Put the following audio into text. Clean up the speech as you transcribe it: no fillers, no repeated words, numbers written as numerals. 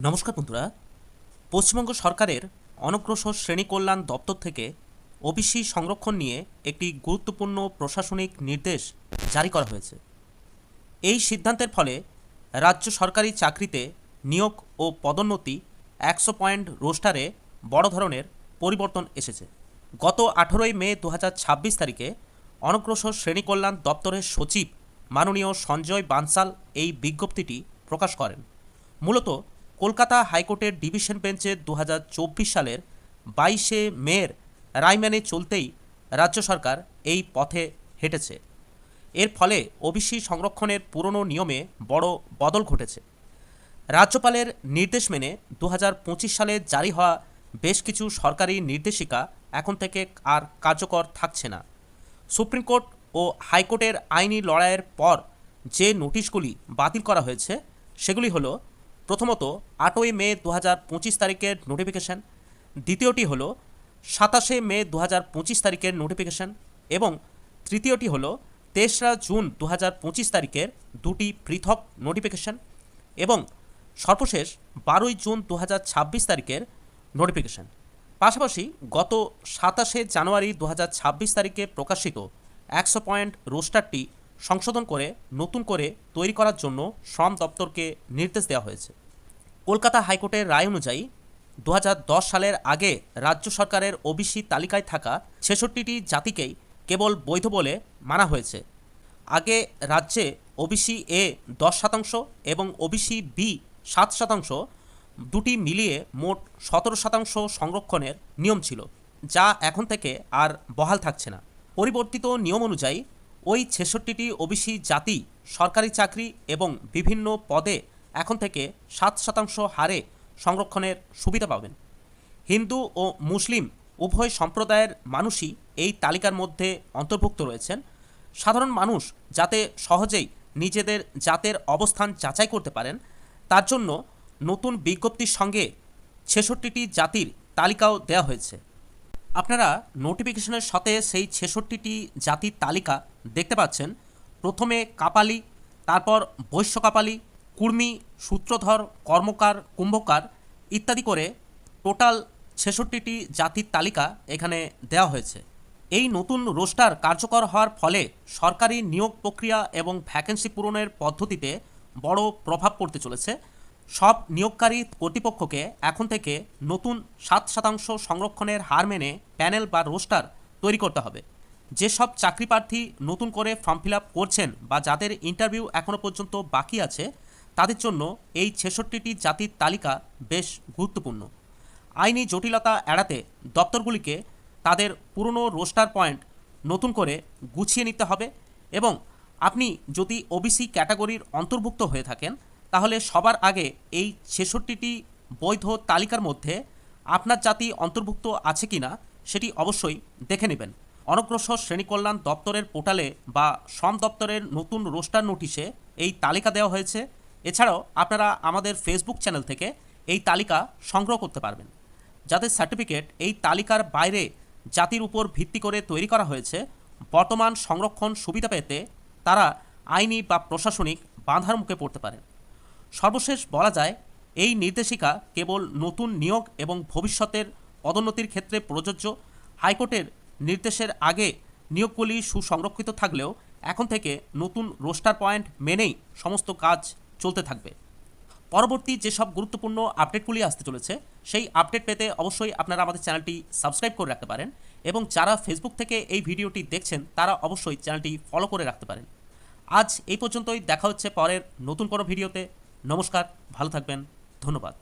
নমস্কার বন্ধুরা। পশ্চিমবঙ্গ সরকারের অনগ্রসর শ্রেণী কল্যাণ দপ্তর থেকে ওবিসি সংরক্ষণ নিয়ে একটি গুরুত্বপূর্ণ প্রশাসনিক নির্দেশ জারি করা হয়েছে। এই সিদ্ধান্তের ফলে রাজ্য সরকারি চাকরিতে নিয়োগ ও পদোন্নতি 100 পয়েন্ট রোস্টারে বড় ধরনের পরিবর্তন এসেছে। গত 18 মে 2026 তারিখে অনগ্রসর শ্রেণী কল্যাণ দপ্তরের সচিব মাননীয় সঞ্জয় বানসাল এই বিজ্ঞপ্তিটি প্রকাশ করেন। মূলত কলকাতা হাইকোর্টের ডিভিশন বেঞ্চের 2024 সালের 22 মের রায় মেনে চলতেই রাজ্য সরকার এই পথে হেঁটেছে। এর ফলে ওবিসি সংরক্ষণের পুরনো নিয়মে বড় বদল ঘটেছে। রাজ্যপালের নির্দেশ মেনে 2025 সালে জারি হওয়া বেশ কিছু সরকারি নির্দেশিকা এখন থেকে আর কার্যকর থাকছে না। সুপ্রিম কোর্ট ও হাইকোর্টের আইনি লড়াইয়ের পর যে নোটিশগুলি বাতিল করা হয়েছে সেগুলি হলো, প্রথমত 8 মে 2025 তারিখের নোটিফিকেশান, দ্বিতীয়টি হলো 27 মে 2025 তারিখের নোটিফিকেশান এবং তৃতীয়টি হলো 23 জুন 2025 তারিখের দুটি পৃথক নোটিফিকেশান এবং সর্বশেষ 12 জুন 2026 তারিখের নোটিফিকেশান। পাশাপাশি গত 27 জানুয়ারি 2026 তারিখে প্রকাশিত 100 পয়েন্ট রোস্টারটি সংশোধন করে নতুন করে তৈরি করার জন্য শ্রম দপ্তরকে নির্দেশ দেওয়া হয়েছে। কলকাতা হাইকোর্টের রায় অনুযায়ী 2010 সালের আগে রাজ্য সরকারের ওবিসি তালিকায় থাকা 66টি জাতিকেই কেবল বৈধ বলে মানা হয়েছে। আগে রাজ্যে ওবিসি এ 10% এবং ওবিসি বি 7%, দুটি মিলিয়ে মোট 17% সংরক্ষণের নিয়ম ছিল, যা এখন থেকে আর বহাল থাকছে না। পরিবর্তিত নিয়ম অনুযায়ী ওই 66টি ওবিসি জাতি সরকারি চাকরি এবং বিভিন্ন পদে এখন থেকে 7% হারে সংরক্ষণের সুবিধা পাবেন। হিন্দু ও মুসলিম উভয় সম্প্রদায়ের মানুষই এই তালিকার মধ্যে অন্তর্ভুক্ত রয়েছেন। সাধারণ মানুষ যাতে সহজেই নিজেদের জাতের অবস্থান যাচাই করতে পারেন, তার জন্য নতুন বিজ্ঞপ্তির সঙ্গে 66টি জাতির তালিকাও দেওয়া হয়েছে। আপনারা নোটিফিকেশনের সাথে সেই 66টি জাতির তালিকা দেখতে পাচ্ছেন। প্রথমে কাপালি, তারপর বৈশ্য কাপালি, কুর্মী, সূত্রধর, কর্মকার, কুম্ভকার ইত্যাদি করে টোটাল 66টি জাতির তালিকা এখানে দেওয়া হয়েছে। এই নতুন রোস্টার কার্যকর হওয়ার ফলে সরকারি নিয়োগ প্রক্রিয়া এবং ভ্যাকেন্সি পূরণের পদ্ধতিতে বড় প্রভাব পড়তে চলেছে। সব নিয়োগকারী কর্তৃপক্ষকে এখন থেকে নতুন 7% সংরক্ষণের হার মেনে প্যানেল বা রোস্টার তৈরি করতে হবে। যেসব চাকরি প্রার্থী নতুন করে ফর্ম ফিল আপ করছেন বা যাদের ইন্টারভিউ এখনও পর্যন্ত বাকি আছে, তাদের জন্য এই 66টি জাতির তালিকা বেশ গুরুত্বপূর্ণ। আইনি জটিলতা এড়াতে দপ্তরগুলিকে তাদের পুরনো রোস্টার পয়েন্ট নতুন করে গুছিয়ে নিতে হবে এবং আপনি যদি ওবিসি ক্যাটাগরির অন্তর্ভুক্ত হয়ে থাকেন, তাহলে সবার আগে এই 66টি বৈধ তালিকার মধ্যে আপনার জাতি অন্তর্ভুক্ত আছে কিনা সেটি অবশ্যই দেখে নেবেন। অনগ্রসর শ্রেণী কল্যাণ দপ্তরের পোর্টালে বা শ্রম দপ্তরের নতুন রোস্টার নোটিশে এই তালিকা দেওয়া হয়েছে। এছাড়াও আপনারা আমাদের ফেসবুক চ্যানেল থেকে এই তালিকা সংগ্রহ করতে পারবেন। যাদের সার্টিফিকেট এই তালিকার বাইরে জাতির উপর ভিত্তি করে তৈরি করা হয়েছে, বর্তমান সংরক্ষণ সুবিধা পেতে তারা আইনি বা প্রশাসনিক বাধার মুখে পড়তে পারেন। সর্বশেষ বলা যায়, এই নির্দেশিকা কেবল নতুন নিয়োগ এবং ভবিষ্যতের পদোন্নতির ক্ষেত্রে প্রযোজ্য। হাইকোর্টের নির্দেশের আগে নিয়োগগুলি সুসংরক্ষিত থাকলেও এখন থেকে নতুন রোস্টার পয়েন্ট মেনেই সমস্ত কাজ চলতে থাকবে। পরবর্তী যেসব গুরুত্বপূর্ণ আপডেটগুলি আসতে চলেছে, সেই আপডেট পেতে অবশ্যই আপনারা আমাদের চ্যানেলটি সাবস্ক্রাইব করে রাখতে পারেন এবং যারা ফেসবুক থেকে এই ভিডিওটি দেখছেন তারা অবশ্যই চ্যানেলটি ফলো করে রাখতে পারেন। আজ এই পর্যন্তই, দেখা হচ্ছে পরের নতুন কোনো ভিডিওতে। নমস্কার, ভালো থাকবেন, ধন্যবাদ।